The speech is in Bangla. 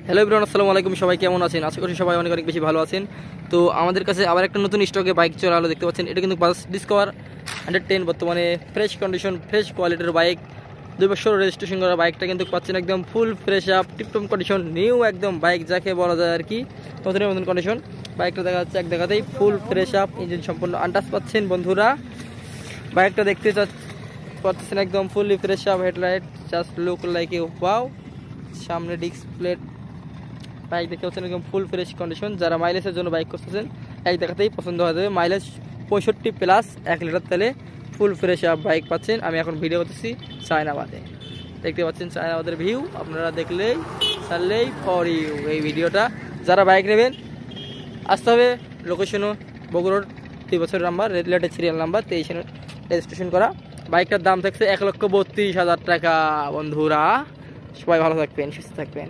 হ্যালো এভরিওয়ান, আসসালামু আলাইকুম। সবাই কেমন আছেন? আশা করি সবাই অনেক অনেক বেশি ভালো আছেন। তো আমাদের কাছে আবার একটা নতুন স্টকে বাইক চলে আলো দেখতে পাচ্ছেন। এটা কিন্তু বাজাজ ডিসকভার 110, বর্তমানে ফ্রেশ কন্ডিশন, ফ্রেশ কোয়ালিটির বাইক। 2 বছর রেজিস্ট্রেশন করা বাইকটা কিন্তু পাচ্ছেন একদম full fresh up, tiptop condition, new একদম বাইক যাকে বলা যায় আর কি, নতুনের মতন কন্ডিশন। বাইকটা দেখা যাচ্ছে এক দেখাতেই ফুল ফ্রেশ আপ, ইঞ্জিন সম্পূর্ণ আনটাচ পাচ্ছেন বন্ধুরা। বাইকটা দেখতে পাচ্ছেন একদম fully fresh up, headlight just look like a wow. সামনে ডিসপ্লে, বাইক দেখতে পাচ্ছেন একদম ফুল ফ্রেশ কন্ডিশন। যারা মাইলেজের জন্য বাইক করতেছেন এক দেখাতেই পছন্দ হয়ে যাবে। মাইলেজ 65+ 1 লিটার তেলে ফুল ফ্রেশ আপ বাইক পাচ্ছেন। আমি এখন ভিডিও করতেছি চায়নাবাদে, দেখতে পাচ্ছেন চায়নাবাদের ভিউ। আপনারা দেখলেই ছাড়লেই ফর ইউ এই ভিডিওটা। যারা বাইক নেবেন আসতে হবে, লোকেশনও বগুড়ার 2 বছরের নাম্বার, রেড লাইটের সিরিয়াল নাম্বার 23 রেজিস্ট্রেশন করা। বাইকটার দাম থাকছে 1,32,000 টাকা বন্ধুরা। সবাই ভালো থাকবেন, সুস্থ থাকবেন।